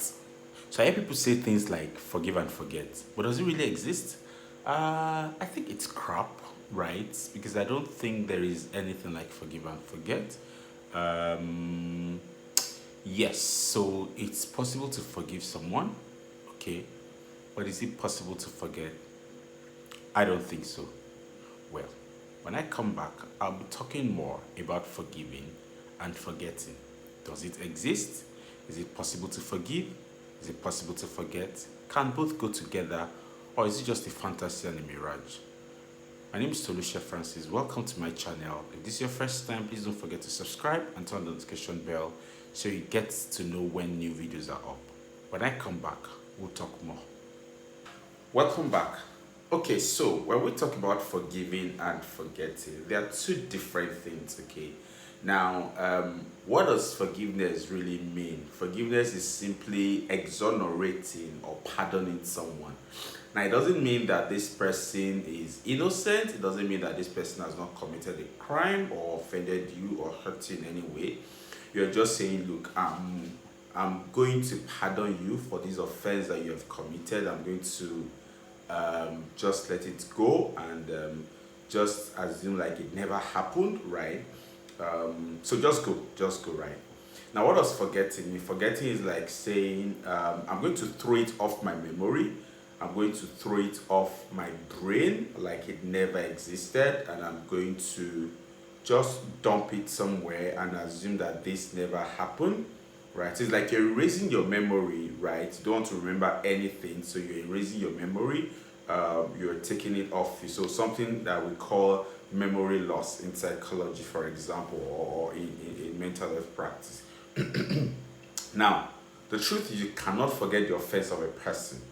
right? So I hear people say things like forgive and forget, but does it really exist? I think it's crap, right? Because I don't think there is anything like forgive and forget. Um, yes, so it's possible to forgive someone, okay, but is it possible to forget? I don't think so. Well, when I come back, I'll be talking more about forgiving and forgetting. Does it exist? Is it possible to forgive? Is it possible to forget? Can both go together? Or is it just a fantasy and a mirage? My name is Tolusha Francis. Welcome to my channel. If this is your first time, please don't forget to subscribe and turn the notification bell so you get to know when new videos are up. When I come back, we'll talk more. Welcome back. Okay, so when we talk about forgiving and forgetting, there are two different things, okay? Now, what does forgiveness really mean? Forgiveness is simply exonerating or pardoning someone. Now, it doesn't mean that this person is innocent. It doesn't mean that this person has not committed a crime or offended you or hurt you in any way. You're just saying, look, I'm going to pardon you for this offense that you have committed. I'm going to just let it go and just assume like it never happened, right? So just go, right? Now, what does forgetting mean? Forgetting is like saying, I'm going to throw it off my memory. I'm going to throw it off my brain like it never existed, and I'm going to just dump it somewhere and assume that this never happened, right? It's like you're erasing your memory, right? You don't want to remember anything, so you're erasing your memory. You're taking it off you. So something that we call memory loss in psychology, for example, or in mental health practice. Now, the truth is you cannot forget the offense of a person.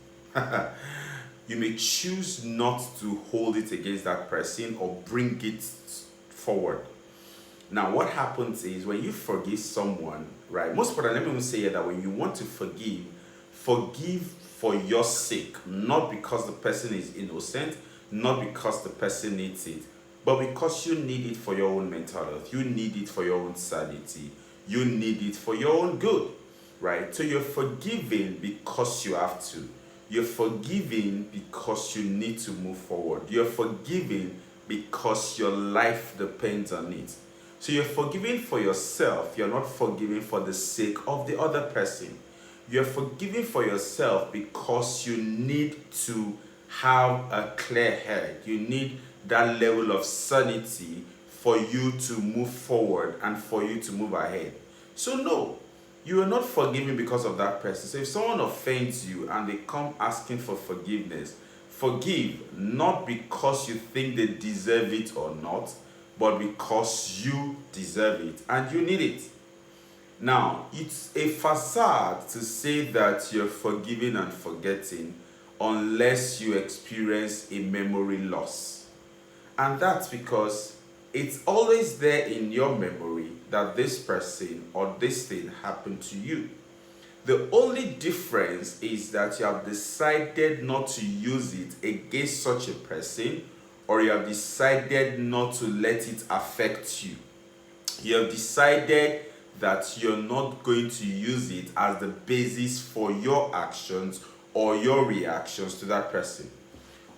You may choose not to hold it against that person or bring it forward. Now, what happens is when you forgive someone, right? Most important, let me even say here that when you want to forgive, forgive for your sake, not because the person is innocent, not because the person needs it, but because you need it for your own mental health. You need it for your own sanity. You need it for your own good, right? So you're forgiving because you have to. You're forgiving because you need to move forward. You're forgiving because your life depends on it. So you're forgiving for yourself. You're not forgiving for the sake of the other person. You're forgiving for yourself because you need to have a clear head. You need that level of sanity for you to move forward and for you to move ahead. So no, you are not forgiving because of that person. So if someone offends you and they come asking for forgiveness, forgive not because you think they deserve it or not, but because you deserve it and you need it. Now, it's a facade to say that you're forgiving and forgetting unless you experience a memory loss. And that's because it's always there in your memory that this person or this thing happened to you. The only difference is that you have decided not to use it against such a person, or you have decided not to let it affect you. You have decided that you're not going to use it as the basis for your actions or your reactions to that person.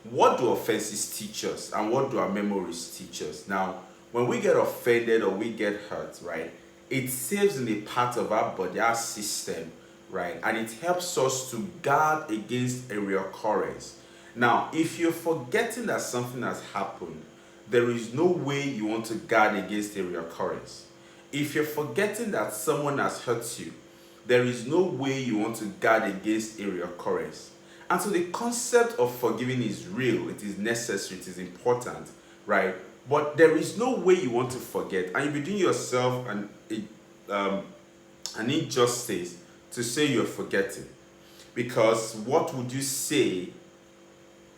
What do offenses teach us and what do our memories teach us? Now, when we get offended or we get hurt, right, it saves in a part of our body, our system, right, and it helps us to guard against a reoccurrence. Now, if you're forgetting that something has happened, there is no way you want to guard against a reoccurrence. If you're forgetting that someone has hurt you, there is no way you want to guard against a reoccurrence. And so the concept of forgiving is real, it is necessary, it is important, right? But there is no way you want to forget, and you'll be doing yourself an injustice to say you're forgetting. Because what would you say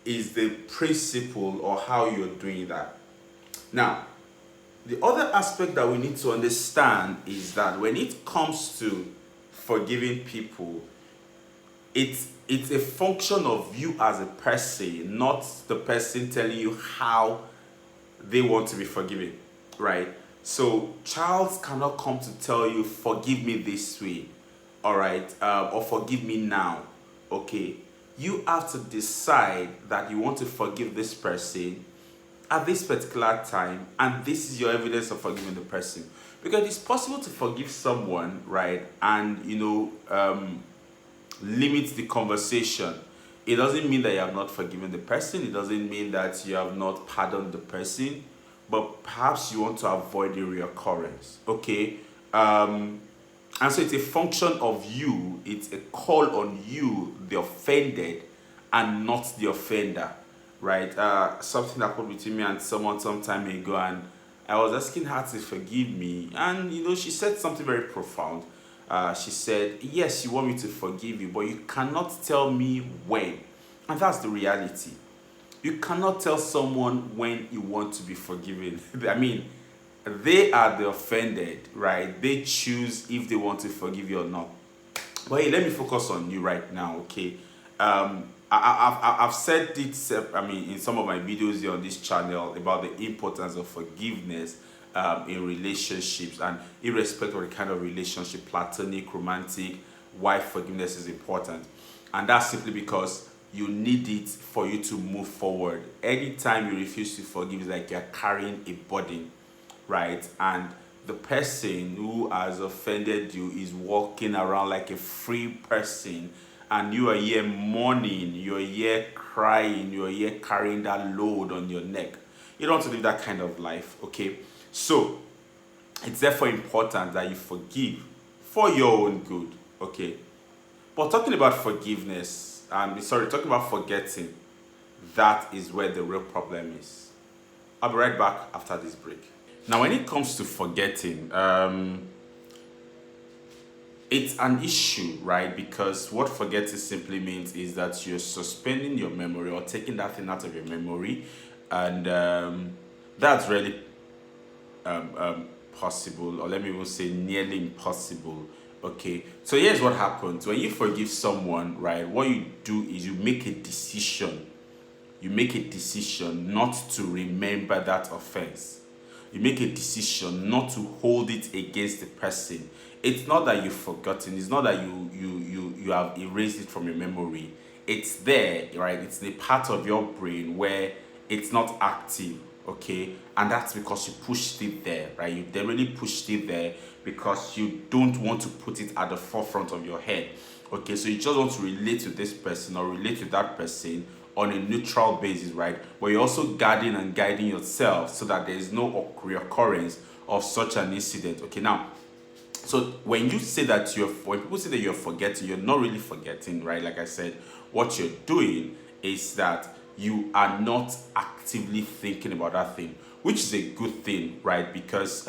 is the principle or how you're doing that? Now, the other aspect that we need to understand is that when it comes to forgiving people, it's a function of you as a person, not the person telling you how they want to be forgiven, right? So child cannot come to tell you, forgive me this way. all right, or forgive me now. Okay, you have to decide that you want to forgive this person at this particular time, and this is your evidence of forgiving the person. Because it's possible to forgive someone, right, and limit the conversation. It doesn't mean that you have not forgiven the person, it doesn't mean that you have not pardoned the person, but perhaps you want to avoid the reoccurrence. Okay, and so it's a function of you, it's a call on you, the offended, and not the offender, right? Something that happened between me and someone some time ago, and I was asking her to forgive me, and she said something very profound. She said, "Yes, you want me to forgive you, but you cannot tell me when." And that's the reality. You cannot tell someone when you want to be forgiven. I mean, they are the offended, right? They choose if they want to forgive you or not. But hey, let me focus on you right now, okay? I've said it, in some of my videos here on this channel about the importance of forgiveness in relationships, and irrespective of the kind of relationship, platonic, romantic, why forgiveness is important. And that's simply because you need it for you to move forward. Anytime you refuse to forgive, it's like you're carrying a burden, right? And the person who has offended you is walking around like a free person, and you are here mourning, you're here crying, you're here carrying that load on your neck. You don't want to live that kind of life, okay? So it's therefore important that you forgive for your own good, okay? But talking about forgiveness, talking about forgetting, that is where the real problem is. I'll be right back after this break. Now, when it comes to forgetting, it's an issue, right? Because what forgetting simply means is that you're suspending your memory or taking that thing out of your memory, and that's really possible, or let me even say nearly impossible. Okay, so here's what happens when you forgive someone, right? What you do is you make a decision. You make a decision not to remember that offense. You make a decision not to hold it against the person. It's not that you've forgotten. It's not that you have erased it from your memory. It's there, right? It's a part of your brain where it's not active, okay? And that's because you pushed it there, right? You deliberately pushed it there because you don't want to put it at the forefront of your head, okay? So you just want to relate to this person or relate to that person on a neutral basis, right? But you're also guarding and guiding yourself so that there is no reoccurrence of such an incident. Okay, now, so when people say that you're forgetting, you're not really forgetting, right? Like I said, what you're doing is that you are not actively thinking about that thing, which is a good thing, right? Because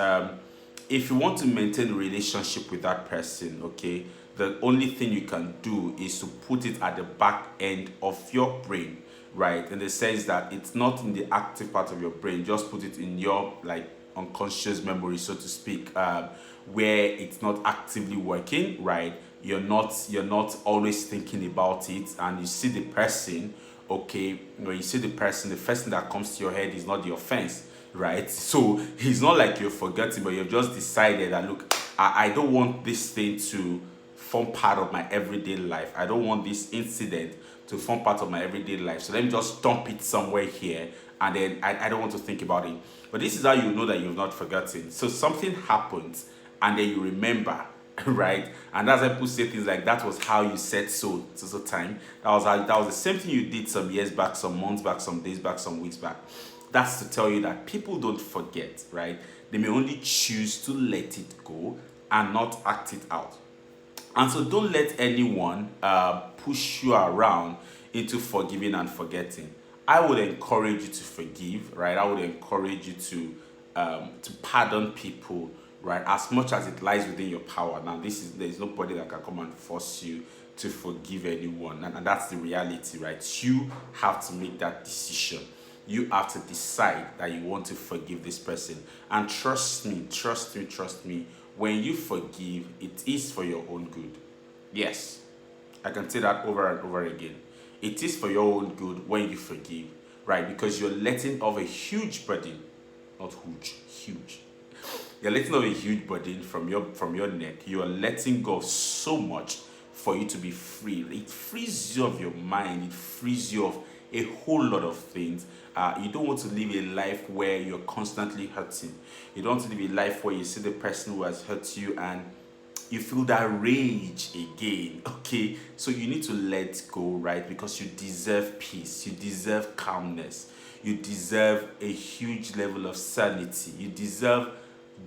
if you want to maintain a relationship with that person, okay, the only thing you can do is to put it at the back end of your brain, right? In the sense that it's not in the active part of your brain, just put it in your like unconscious memory, so to speak, where it's not actively working, right? You're not always thinking about it, and you see the person, okay, when you see the person, the first thing that comes to your head is not the offense, right? So it's not like you're forgetting, but you've just decided that, look, I don't want this thing to form part of my everyday life. I don't want this incident to form part of my everyday life. So let me just dump it somewhere here, and then I don't want to think about it. But this is how you know that you've not forgotten. So something happens, and then you remember, right? And that's why people say things like, that was how you said so time. That was the same thing you did some years back, some months back, some days back, some weeks back. That's to tell you that people don't forget, right? They may only choose to let it go and not act it out. And so don't let anyone push you around into forgiving and forgetting. I would encourage you to forgive, right? I would encourage you to pardon people, right? As much as it lies within your power. Now, there's nobody that can come and force you to forgive anyone, and that's the reality, right? You have to make that decision. You have to decide that you want to forgive this person, and trust me. When you forgive, it is for your own good. Yes, I can say that over and over again. It is for your own good when you forgive, right? Because you're letting off a huge burden, not huge. You're letting off a huge burden from your neck. You are letting go of so much for you to be free. It frees you of your mind. It frees you of a whole lot of things. You don't want to live a life where you're constantly hurting. You don't want to live a life where you see the person who has hurt you and you feel that rage again. Okay, so you need to let go, right? Because you deserve peace, you deserve calmness, you deserve a huge level of sanity, you deserve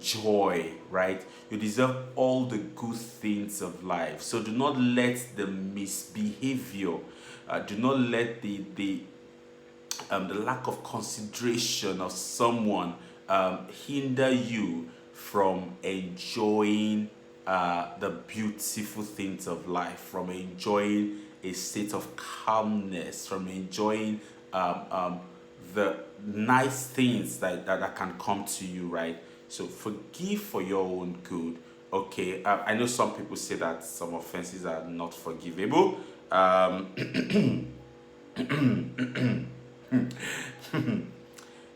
joy, right? You deserve all the good things of life. So do not let the misbehavior, do not let the lack of consideration of someone hinder you from enjoying the beautiful things of life, from enjoying a state of calmness, from enjoying the nice things that can come to you, right? So forgive for your own good. Okay, I know some people say that some offenses are not forgivable.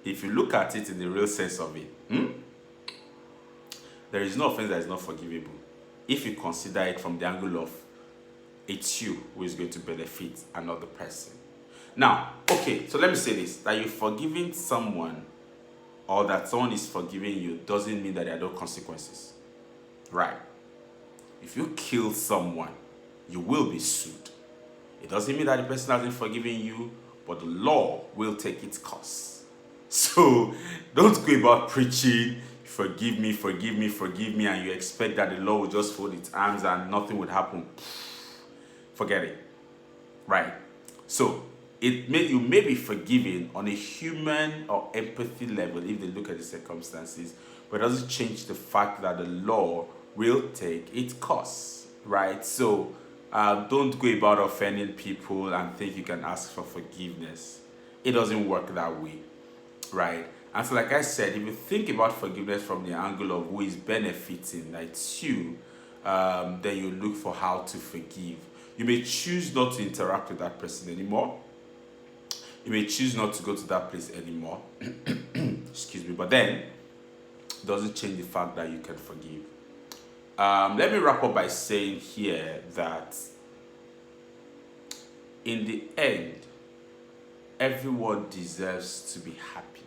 If you look at it in the real sense of it, there is no offense that is not forgivable if you consider it from the angle of it's you who is going to benefit another person. Now, okay, so let me say this, that you're forgiving someone or that someone is forgiving you doesn't mean that there are no consequences, right? If you kill someone, you will be sued. It doesn't mean that the person hasn't forgiven you, but the law will take its course. So don't go about preaching, forgive me, forgive me, forgive me, and you expect that the law will just fold its arms and nothing would happen. Forget it, right? So you may be forgiven on a human or empathy level if they look at the circumstances, but it doesn't change the fact that the law will take its course, right? So don't go about offending people and think you can ask for forgiveness. It doesn't work that way, right? And so, like I said, if you think about forgiveness from the angle of who is benefiting, like it's you, then you look for how to forgive. You may choose not to interact with that person anymore. You may choose not to go to that place anymore. Excuse me, but then it doesn't change the fact that you can forgive. Let me wrap up by saying here that in the end, everyone deserves to be happy.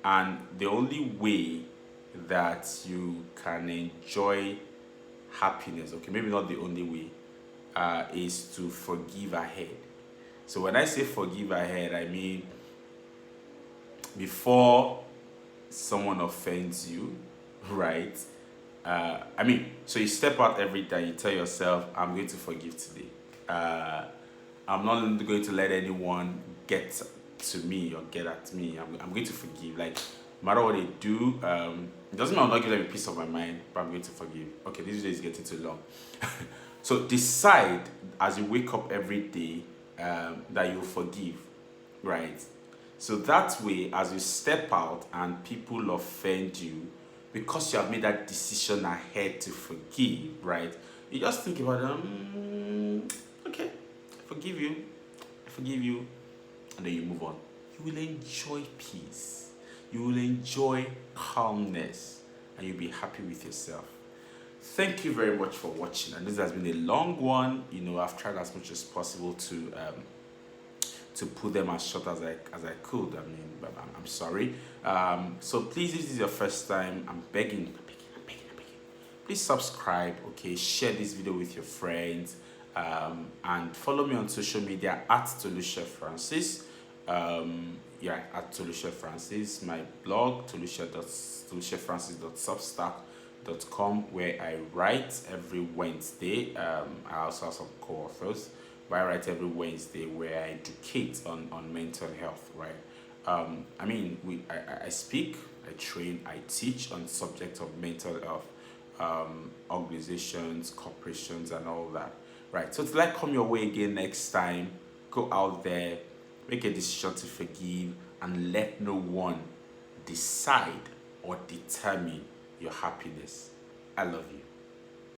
And the only way that you can enjoy happiness, okay, maybe not the only way, is to forgive ahead. So when I say forgive ahead, I mean before someone offends you, right? So you step out every day, you tell yourself, I'm going to forgive today. I'm not going to let anyone get to me or get at me. I'm going to forgive. Like, no matter what they do, it doesn't mean I'm not giving them a piece of my mind, but I'm going to forgive. Okay, this video is getting too long. So decide as you wake up every day that you'll forgive, right? So that way, as you step out and people offend you, because you have made that decision ahead to forgive, right? You just think about okay, I forgive you, and then you move on. You will enjoy peace. You will enjoy calmness, and you'll be happy with yourself. Thank you very much for watching, and this has been a long one. I've tried as much as possible to put them as short as I could. I'm sorry. So please, if this is your first time, I'm begging. Please subscribe, okay? Share this video with your friends, and follow me on social media at Tolusha Francis. At Tolusha Francis. My blog, tolushafrancis.substack.com, where I write every Wednesday. I also have some co-authors, but I write every Wednesday where I educate on mental health, right? I speak, I train, I teach on the subject of mental health, organizations, corporations, and all that, right? So till I come your way again next time, go out there, make a decision to forgive, and let no one decide or determine your happiness. I love you.